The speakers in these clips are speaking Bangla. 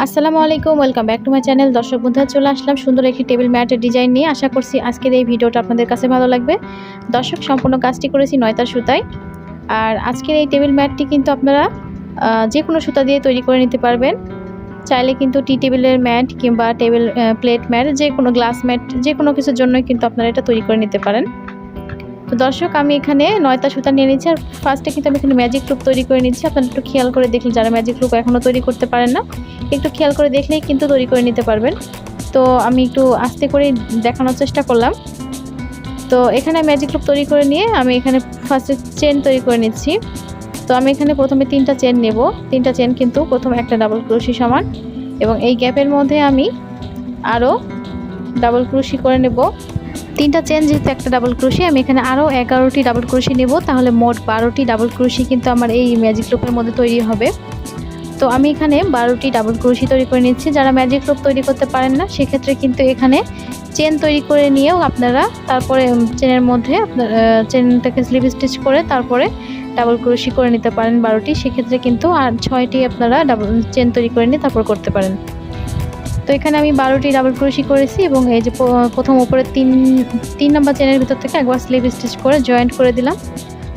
আসসালামু আলাইকুম, welcome back to my channel. দর্শক বন্ধুরা, চলে আসলাম সুন্দর একটি টেবিল ম্যাটের ডিজাইন নিয়ে। আশা করছি আজকের এই ভিডিওটা আপনাদের কাছে ভালো লাগবে। দর্শক, সম্পূর্ণ কাজটি করেছি 9 তার সুতায়। আর আজকের এই টেবিল ম্যাটটি কিন্তু আপনারা যে কোনো সুতা দিয়ে তৈরি করে নিতে পারবেন। চাইলে কিন্তু টি টেবিলের ম্যাট কিংবা টেবিল প্লেট ম্যাট, যে কোনো গ্লাস ম্যাট, যে কোনো কিছুর জন্যই কিন্তু আপনারা এটা তৈরি করে নিতে পারেন। তো দর্শক, আমি এখানে 9টা সুতা নিয়ে নিচ্ছি। আর ফার্স্টে কিন্তু আমি এখানে ম্যাজিক লুপ তৈরি করে নিচ্ছি। আপনারা একটু খেয়াল করে দেখলে, যারা ম্যাজিক লুপ এখনও তৈরি করতে পারেন না, একটু খেয়াল করে দেখলেই কিন্তু তৈরি করে নিতে পারবেন। তো আমি একটু আস্তে করে দেখানোর চেষ্টা করলাম। তো এখানে ম্যাজিক লুপ তৈরি করে নিয়ে আমি এখানে ফার্স্টে চেন তৈরি করে নিচ্ছি। তো আমি এখানে প্রথমে 3টা চেন নেব। 3টা চেন কিন্তু প্রথম একটা ডাবল ক্রোশি সমান, এবং এই গ্যাপের মধ্যে আমি আরও ডাবল ক্রোশি করে নেব। 3টা চেন যেহেতু একটা ডাবল ক্রোশি, আমি এখানে আরও 11টি ডাবল ক্রোশি নেব। তাহলে মোট 12টি ডাবল ক্রোশি কিন্তু আমার এই ম্যাজিক লুপের মধ্যে তৈরি হবে। তো আমি এখানে 12টি ডাবল ক্রোশি তৈরি করে নিচ্ছি। যারা ম্যাজিক লুপ তৈরি করতে পারেন না, সেক্ষেত্রে কিন্তু এখানে চেন তৈরি করে নিয়েও আপনারা তারপরে চেনের মধ্যে আপনার চেনটাকে স্লিপ স্টিচ করে তারপরে ডাবল ক্রোশি করে নিতে পারেন 12টি। সেক্ষেত্রে কিন্তু আর 6টি আপনারা ডাবল চেন তৈরি করে নিয়ে তারপর করতে পারেন। তো এখানে আমি 12টি ডাবল ক্রোশি করেছি, এবং এই যে প্রথম উপরে 3 নাম্বার চেনের ভিতর থেকে একবার স্লিপ স্টিচ করে জয়েন্ট করে দিলাম।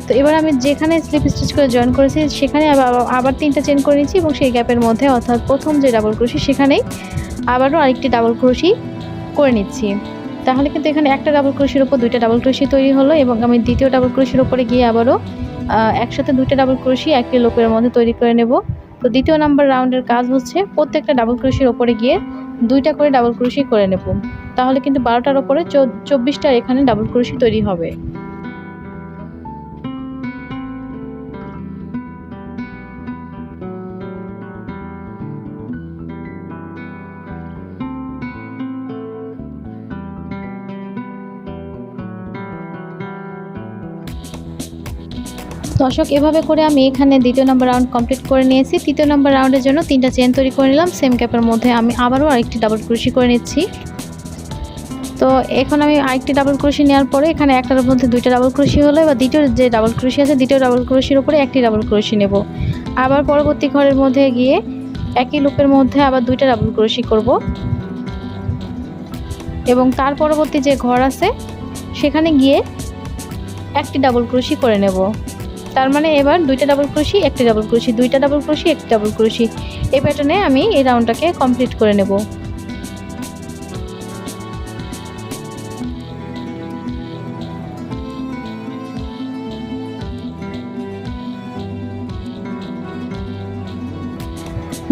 তো এবার আমি যেখানে স্লিপ স্টিচ করে জয়েন করেছি সেখানে আবার 3টা চেন করে নিচ্ছি, এবং সেই গ্যাপের মধ্যে অর্থাৎ প্রথম যে ডাবল ক্রোশি সেখানেই আবারও আরেকটি ডাবল ক্রোশি করে নিচ্ছি। তাহলে কিন্তু এখানে একটা ডাবল ক্রোশির উপর 2টা ডাবল ক্রোশি তৈরি হলো, এবং আমি দ্বিতীয় ডাবল ক্রোশির উপরে গিয়ে আবারও একসাথে 2টা ডাবল ক্রোশি একই লুপের মধ্যে তৈরি করে নেব। তো দ্বিতীয় নাম্বার রাউন্ডের কাজ হচ্ছে প্রত্যেকটা ডাবল ক্রোশির উপরে গিয়ে 2টা করে ডাবল ক্রোশি করে নেব। তাহলে কিন্তু 12টার উপরে 24টার এখানে ডাবল ক্রোশি তৈরি হবে। দর্শক, এভাবে করে আমি এখানে দ্বিতীয় নাম্বার রাউন্ড কমপ্লিট করে নিয়েছি। তৃতীয় নাম্বার রাউন্ডের জন্য 3টা চেন তৈরি করে নিলাম। সেম গ্যাপের মধ্যে আমি আবারও আরেকটি ডাবল ক্রোশি করে নিচ্ছি। তো এখন আমি আরেকটি ডাবল ক্রোশি নেওয়ার পরে এখানে একটার মধ্যে 2টা ডাবল ক্রোশি হলো। এবার দ্বিতীয় যে ডাবল ক্রোশি আছে, দ্বিতীয় ডাবল ক্রোশির উপরে একটি ডাবল ক্রোশি নেব। আবার পরবর্তী ঘরের মধ্যে গিয়ে একই লুপের মধ্যে আবার 2টা ডাবল ক্রোশি করব, এবং তার পরবর্তী যে ঘর আছে সেখানে গিয়ে একটি ডাবল ক্রোশি করে নেব। তার মানে এবার 2টা ডাবল ক্রোশি, একটি ডাবল ক্রোশি, 2টা ডাবল ক্রোশি, একটি ডাবল ক্রোশি, এই প্যাটার্নে আমি এই রাউন্ডটাকে কমপ্লিট করে নেব।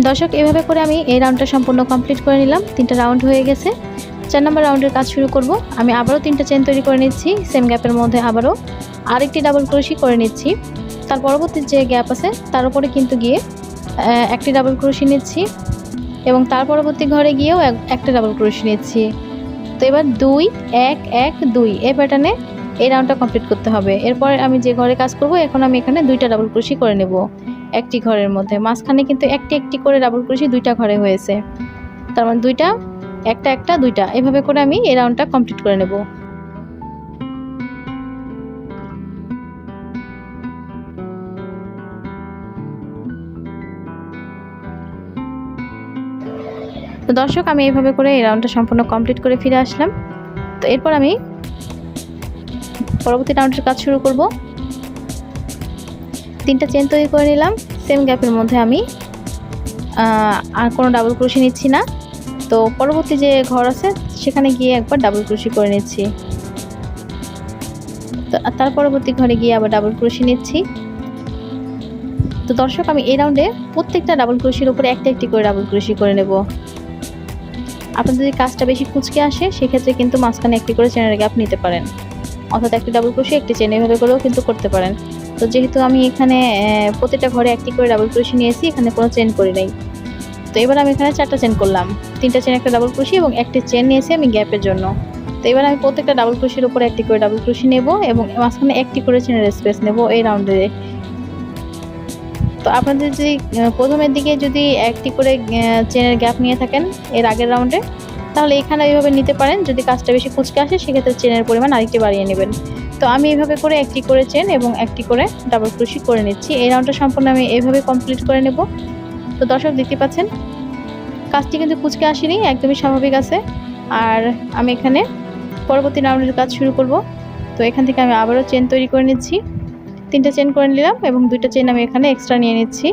দর্শক, এভাবে করে আমি এই রাউন্ডটা সম্পূর্ণ কমপ্লিট করে নিলাম। 3টা রাউন্ড হয়ে গেছে। 4 নম্বর রাউন্ডের কাজ শুরু করব। আমি আবারও 3টা চেন তৈরি করে নিচ্ছি। সেম গ্যাপের মধ্যে আবারও আরেকটি ডাবল ক্রোশি করে নিচ্ছি। তার পরবর্তী যে গ্যাপ আছে তার উপরে কিন্তু গিয়ে একটি ডাবল ক্রোশি নিচ্ছি, এবং তার পরবর্তী ঘরে গিয়েও একটা ডাবল ক্রোশি নিচ্ছি। তো এবার 2 1 1 2 এই প্যাটার্নে এই রাউন্ডটা কমপ্লিট করতে হবে। এরপর আমি যে ঘরে কাজ করব, এখন আমি এখানে 2টা ডাবল ক্রোশি করে নেব একটি ঘরের মধ্যে। মাঝখানে কিন্তু একটি করে ডাবল ক্রোশি 2টা ঘরে হয়েছে। তার মানে 2টা, একটা 2টা, এভাবে করে আমি এই রাউন্ডটা কমপ্লিট করে নেব। তো দর্শক, আমি এইভাবে করে এই রাউন্ডটা সম্পূর্ণ কমপ্লিট করে ফিরে আসলাম। তো এরপর আমি পরবর্তী রাউন্ডের কাজ শুরু করব। 3টা চেন তৈরি করে নিলাম। সেম গ্যাপের মধ্যে আমি আর কোনো ডাবল ক্রোশি নিচ্ছি না। তো পরবর্তী যে ঘর আছে সেখানে গিয়ে একবার ডাবল ক্রোশি করে নিচ্ছি। তো তার পরবর্তী ঘরে গিয়ে আবার ডাবল ক্রোশি নিচ্ছি। তো দর্শক, আমি এই রাউন্ডে প্রত্যেকটা ডাবল ক্রোশির উপরে একটি করে ডাবল ক্রোশি করে নেব। আপনাদের যদি কাজটা বেশি কুঁচকে আসে, সেক্ষেত্রে কিন্তু মাঝখানে একটি করে চেনের গ্যাপ নিতে পারেন, অর্থাৎ একটি ডাবল ক্রোশি একটি চেন, এভাবে করেও কিন্তু করতে পারেন। তো যেহেতু আমি এখানে প্রত্যেকটা ঘরে একটি করে ডাবল ক্রোশি নিয়েছি, এখানে কোনো চেন করি নাই। তো এবার আমি এখানে 4টা চেন করলাম। 3টা চেন, একটা ডাবল ক্রোশি, এবং একটি চেন নিয়েছি আমি গ্যাপের জন্য। তো এবার আমি প্রত্যেকটা ডাবল ক্রোশির উপরে একটি করে ডাবল ক্রোশি নেব, এবং মাঝখানে একটি করে চেনের স্পেস নেব এই রাউন্ডে। তো আপনাদের যদি প্রথমের দিকে যদি একটি করে চেনের গ্যাপ নিয়ে থাকেন এর আগের রাউন্ডে, তাহলে এখানে এইভাবে নিতে পারেন। যদি কাজটা বেশি কুঁচকে আসে, সেক্ষেত্রে চেনের পরিমাণ আরেকটি বাড়িয়ে নেবেন। তো আমি এইভাবে করে একটি করে চেন এবং একটি করে ডাবল ক্রোশি করে নিচ্ছি। এই রাউন্ডটা সম্পূর্ণ আমি এইভাবে কমপ্লিট করে নেব। তো দর্শক, দেখতে পাচ্ছেন কাজটি কিন্তু কুঁচকে আসেনি, একদমই স্বাভাবিক আছে। আর আমি এখানে পরবর্তী রাউন্ডের কাজ শুরু করব। তো এখান থেকে আমি আবারও চেন তৈরি করে নিচ্ছি। 3টা চেন করে নিলাম এবং 2টা চেন আমি এখানে এক্সট্রা নিয়ে নিচ্ছি।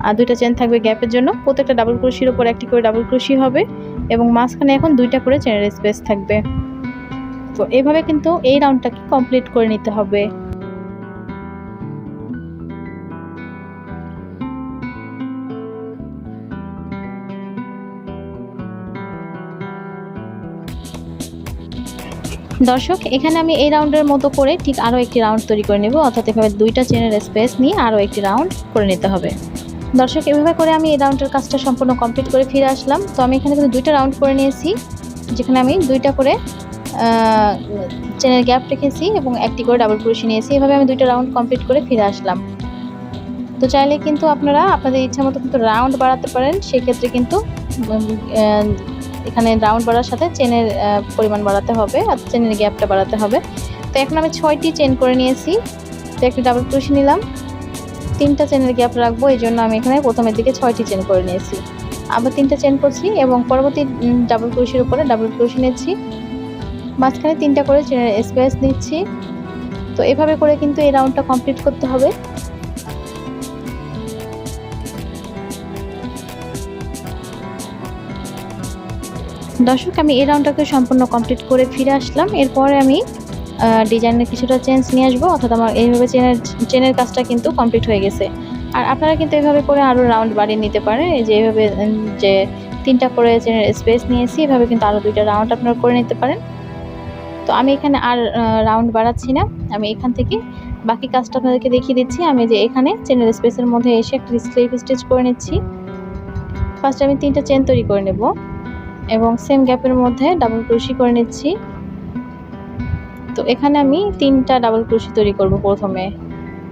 আর 2টা চেন থাকবে গ্যাপের জন্য। প্রত্যেকটা ডাবল ক্রোশের উপর একটি করে ডাবল ক্রোশি হবে এবং মাঝখানে এখন 2টা করে চেনের স্পেস থাকবে। তো এভাবে কিন্তু এই রাউন্ডটাকে কমপ্লিট করে নিতে হবে। দর্শক, এখানে আমি এই রাউন্ডের মতো করে ঠিক আরও একটি রাউন্ড তৈরি করে নেব, অর্থাৎ এভাবে 2টা চেনের স্পেস নিয়ে আরও একটি রাউন্ড করে নিতে হবে। দর্শক, এভাবে করে আমি এই রাউন্ডের কাজটা সম্পূর্ণ কমপ্লিট করে ফিরে আসলাম। তো আমি এখানে কিন্তু 2টা রাউন্ড করে নিয়েছি, যেখানে আমি 2টা করে চেনের গ্যাপ রেখেছি এবং একটি করে ডাবল ক্রোশি নিয়েছি। এভাবে আমি 2টা রাউন্ড কমপ্লিট করে ফিরে আসলাম। তো চাইলে কিন্তু আপনারা আপনাদের ইচ্ছা মতো কিন্তু রাউন্ড বাড়াতে পারেন। সেক্ষেত্রে কিন্তু এখানে রাউন্ড বাড়ার সাথে চেনের পরিমাণ বাড়াতে হবে আর চেনের গ্যাপটা বাড়াতে হবে। তো এখন আমি 6টি চেন করে নিয়েছি। তো একটি ডাবল ক্রোশি নিলাম, 3টা চেনের গ্যাপ রাখবো, এই জন্য আমি এখানে প্রথমের দিকে 6টি চেন করে নিয়েছি। আবার 3টা চেন করছি এবং পরবর্তী ডাবল ক্রোশির উপরে ডাবল ক্রোশি নিচ্ছি, মাঝখানে 3টা করে চেনের স্পেস নিচ্ছি। তো এভাবে করে কিন্তু এই রাউন্ডটা কমপ্লিট করতে হবে। দর্শক, আমি এই রাউন্ডটাকে সম্পূর্ণ কমপ্লিট করে ফিরে আসলাম। এরপরে আমি ডিজাইনের কিছুটা চেঞ্জ নিয়ে আসবো, অর্থাৎ আমার এইভাবে চেনের কাজটা কিন্তু কমপ্লিট হয়ে গেছে। আর আপনারা কিন্তু এইভাবে করে আরও রাউন্ড বাড়িয়ে নিতে পারেন। এই যে এইভাবে যে 3টা করে চেনের স্পেস নিয়েছি, এভাবে কিন্তু আরও 2টা রাউন্ড আপনারা করে নিতে পারেন। তো আমি এখানে আর রাউন্ড বাড়াচ্ছি না, আমি এখান থেকে বাকি কাজটা আপনাদেরকে দেখিয়ে দিচ্ছি। আমি যে এখানে চেনের স্পেসের মধ্যে এসে একটা স্লিপ স্টিচ করে নিচ্ছি। ফার্স্ট আমি 3টা চেন তৈরি করে নেব এবং সেম গ্যাপের মধ্যে ডাবল ক্রোশি করে নিচ্ছি। তো এখানে আমি 3টা ডাবল ক্রোশি তৈরি করব প্রথমে।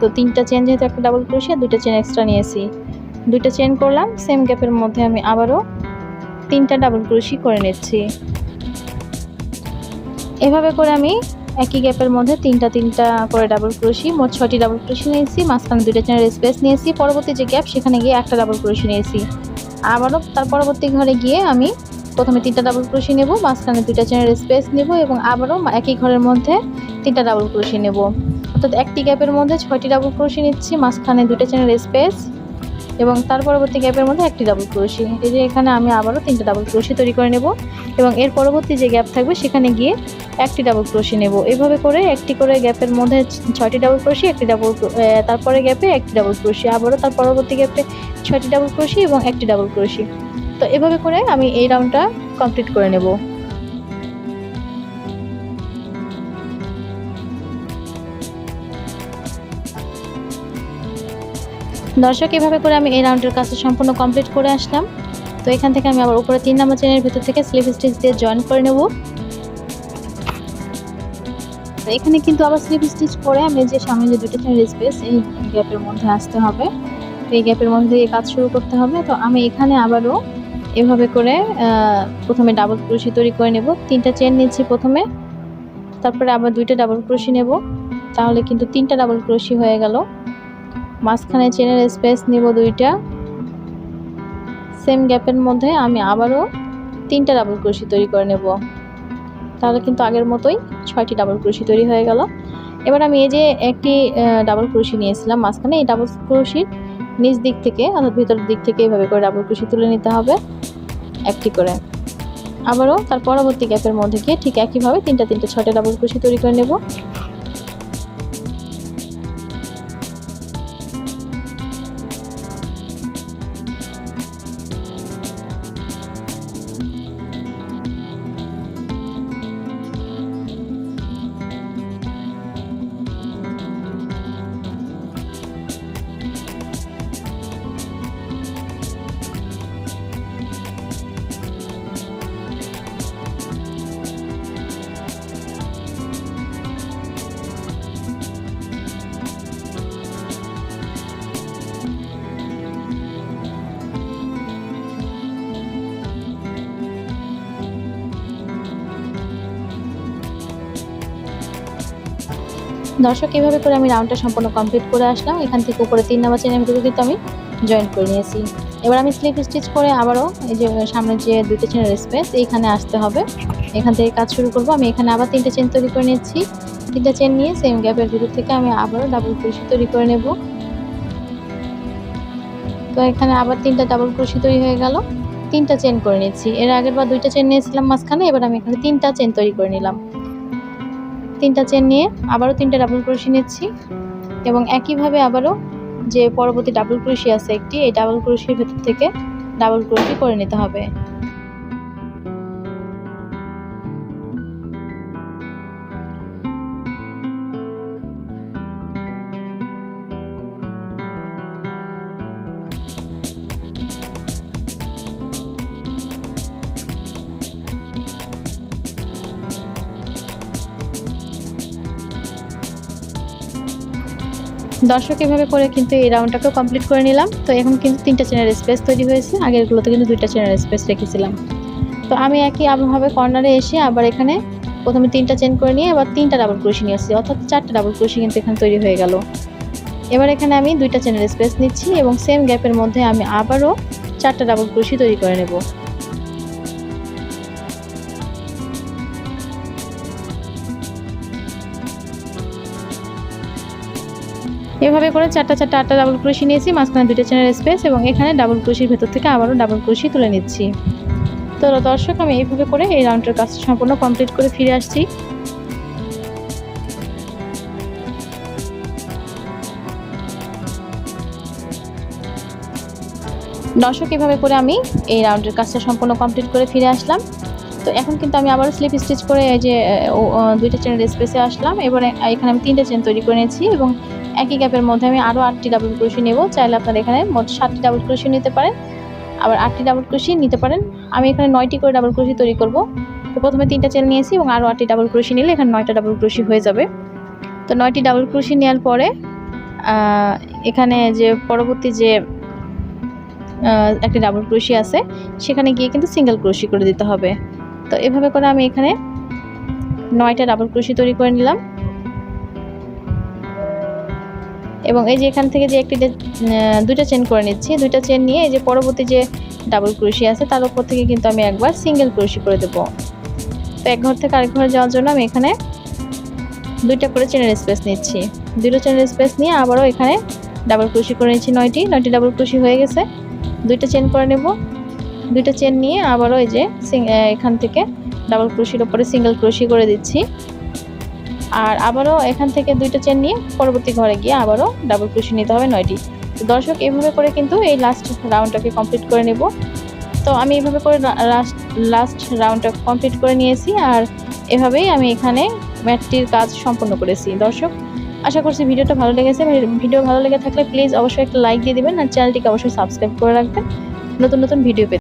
তো 3টা চেন যেহেতু একটা ডাবল ক্রোশি আর 2টা চেন এক্সট্রা নিয়েছি, 2টা চেন করলাম। সেম গ্যাপের মধ্যে আমি আবারও 3টা ডাবল ক্রোশি করে নিচ্ছি। এভাবে করে আমি একই গ্যাপের মধ্যে 3টা করে ডাবল ক্রোশি, মোট 6টি ডাবল ক্রোশি নিয়েছি। মাঝখানে 2টা চেনের স্পেস নিয়েছি, পরবর্তী যে গ্যাপ সেখানে গিয়ে একটা ডাবল ক্রোশি নিয়েছি। আবারও তার পরবর্তী ঘরে গিয়ে আমি প্রথমে 3টা ডাবল ক্রোশি নেব, মাঝখানে 2টা চেনের স্পেস নেব এবং আবারও একই ঘরের মধ্যে 3টা ডাবল ক্রোশি নেব। অর্থাৎ একটি গ্যাপের মধ্যে 6টি ডাবল ক্রোশি নিচ্ছি, মাঝখানে 2টা চেনের স্পেস এবং তার পরবর্তী গ্যাপের মধ্যে একটি ডাবল ক্রোশি। এই যে এখানে আমি আবারও 3টা ডাবল ক্রোশি তৈরি করে নেব এবং এর পরবর্তী যে গ্যাপ থাকবে সেখানে গিয়ে একটি ডাবল ক্রোশি নেব। এভাবে করে একটি করে গ্যাপের মধ্যে 6টি ডাবল ক্রোশি, তারপরে গ্যাপে একটি ডাবল ক্রোশি, আবারও তার পরবর্তী গ্যাপে 6টি ডাবল ক্রোশি এবং একটি ডাবল ক্রোশি। তো এভাবে করে আমি এই রাউন্ডটা কমপ্লিট করে নেব। দর্শক, এভাবে করে আমি এই রাউন্ডের কাজটা সম্পূর্ণ কমপ্লিট করে আসলাম। তো এখান থেকে আমি আবার উপরে 3 নম্বর চেনের ভিতর থেকে স্লিপ স্টিচ দিয়ে জয়েন করে নেব। এখানে কিন্তু আবার স্লিপ স্টিচ করে আমি যে সামনে যে 2টা চেনের স্পেস এই গ্যাপের মধ্যে আসতে হবে, এই গ্যাপের মধ্যে দিয়ে কাজ শুরু করতে হবে। তো আমি এখানে আবারও এভাবে করে প্রথমে ডাবল ক্রোশি তৈরি করে নেব। 3টা চেন নিচ্ছি প্রথমে, তারপরে আবার 2টা ডাবল ক্রোশি নেব, তাহলে কিন্তু 3টা ডাবল ক্রোশি হয়ে গেল। মাঝখানে চেনের স্পেস নেব 2টা, সেম গ্যাপের মধ্যে আমি আবারও 3টা ডাবল ক্রোশি তৈরি করে নেব, তাহলে কিন্তু আগের মতোই 6টি ডাবল ক্রোশি তৈরি হয়ে গেল। এবার আমি এই যে একটি ডাবল ক্রোশি নিয়েছিলাম মাঝখানে, এই ডাবল ক্রোশির নিচ দিক থেকে অর্থাৎ ভিতরের দিক থেকে এভাবে করে ডাবল ক্রোশি তুলে নিতে হবে একটি করে। আবারও তার পরবর্তী গ্যাপের মধ্যে গিয়ে ঠিক একইভাবে 3টা 6টা ডাবল ক্রোশি তৈরি করে নেব। দর্শক, এভাবে করে আমি রাউন্ডটা সম্পূর্ণ কমপ্লিট করে আসলাম। এখান থেকে উপরে 3 নম্বর চেনের ভিতরে কিন্তু আমি জয়েন করে নিয়েছি। এবার আমি স্লিপ স্টিচ করে আবারও এই যে সামনে যে দুইটা চেনের স্পেস এইখানে আসতে হবে, এখান থেকে কাজ শুরু করব। আমি এখানে আবার 3টে চেন তৈরি করে নিচ্ছি। 3টা চেন নিয়ে সেম গ্যাপের ভিতর থেকে আমি আবারও ডাবল ক্রোশে তৈরি করে নেব। তো এখানে আবার 3টা ডাবল ক্রোশে তৈরি হয়ে গেল। 3টা চেন করে নিচ্ছি। এর আগের বার 2টা চেন নিয়েছিলাম মাঝখানে, এবার আমি এখানে 3টা চেন তৈরি করে নিলাম। 3টা চেন নিয়ে আবারও 3টা ডাবল ক্রোশে নিচ্ছি এবং একইভাবে আবারও যে পরবর্তী ডাবল ক্রোশে আছে একটি, এই ডাবল ক্রোশের ভেতর থেকে ডাবল ক্রোশে করে নিতে হবে। দর্শক এভাবে করে কিন্তু এই রাউন্ডটাকেও কমপ্লিট করে নিলাম। তো এখন কিন্তু 3টা চেনের স্পেস তৈরি হয়েছে, আগেরগুলোতে কিন্তু 2টা চেনের স্পেস রেখেছিলাম। তো আমি একইভাবে কর্নারে এসে আবার এখানে প্রথমে 3টা চেন করে নিয়ে আবার 3টা ডাবল ক্রোশে নিয়ে আসছি, অর্থাৎ 4টা ডাবল ক্রোশে কিন্তু এখানে তৈরি হয়ে গেল। এবার এখানে আমি 2টা চেনের স্পেস নিচ্ছি এবং সেম গ্যাপের মধ্যে আমি আবারও 4টা ডাবল ক্রোশে তৈরি করে নেব। এভাবে করে 4টা ডাবল ক্রোশে নিয়েছি, মাঝখানে 2টা চেনের স্পেস এবং এখানে ডাবল ক্রোশের ভেতর থেকে আবারও ডাবল ক্রোশে তুলে নিচ্ছি। তো দর্শক আমি এইভাবে করে এই রাউন্ডের কাজটা সম্পূর্ণ কমপ্লিট করে ফিরে আসছি। দর্শক এভাবে করে আমি এই রাউন্ডের কাজটা সম্পূর্ণ কমপ্লিট করে ফিরে আসলাম। তো এখন কিন্তু আমি আবারও স্লিপ স্টিচ করে এই যে 2টা চেনের স্পেসে আসলাম। এবারে এখানে আমি 3টে চেন তৈরি করে নিয়েছি এবং একই গ্যাপের মধ্যে আমি আরও 8টি ডাবল ক্রোশে নেব। চাইলে আপনারা এখানে মোট 7টি ডাবল ক্রোশে নিতে পারেন, আবার 8টি ডাবল ক্রোশে নিতে পারেন। আমি এখানে 9টি করে ডাবল ক্রোশে তৈরি করব। তো প্রথমে 3টা চেন নিয়েছি এবং আরও 8টি ডাবল ক্রোশে নিলে এখানে 9টা ডাবল ক্রোশে হয়ে যাবে। তো 9টি ডাবল ক্রোশে নেওয়ার পরে এখানে যে পরবর্তী যে একটা ডাবল ক্রোশে আছে সেখানে গিয়ে কিন্তু সিঙ্গেল ক্রোশে করে দিতে হবে। তো এভাবে করে আমি এখানে 9টা ডাবল ক্রোশে তৈরি করে নিলাম এবং এই যে এখান থেকে যে একটি 2টা চেন করে নিচ্ছি। 2টা চেন নিয়ে এই যে পরবর্তী যে ডাবল ক্রোশে আছে তার উপর থেকে কিন্তু আমি একবার সিঙ্গেল ক্রোশে করে দেব। তো এক ঘর থেকে আরেক ঘরে যাওয়ার জন্য আমি এখানে 2টা করে চেনের স্পেস নিচ্ছি। 2টা চেনের স্পেস নিয়ে আবারও এখানে ডাবল ক্রোশে করে নিচ্ছি। 9টি ডাবল ক্রোশে হয়ে গেছে। 2টা চেন করে নেব। 2টা চেন নিয়ে আবারও এই যে এখান থেকে ডাবল ক্রোশের উপরে সিঙ্গেল ক্রোশে করে দিচ্ছি। আর আবারও এখান থেকে 2টা চেন নিয়ে পরবর্তী ঘরে গিয়ে আবারও ডাবল ক্রোশে নিতে হবে 9টি। তো দর্শক এইভাবে করে কিন্তু এই লাস্ট রাউন্ডটাকে কমপ্লিট করে নেব। তো আমি এইভাবে করে লাস্ট রাউন্ডটা কমপ্লিট করে নিয়েছি আর এভাবেই আমি এখানে ম্যাটটির কাজ সম্পন্ন করেছি। দর্শক আশা করছি ভিডিওটা ভালো লেগেছে। ভিডিও ভালো লেগে থাকলে প্লিজ অবশ্যই একটা লাইক দিয়ে দেবেন আর চ্যানেলটিকে অবশ্যই সাবস্ক্রাইব করে রাখবেন নতুন নতুন ভিডিও পেতে।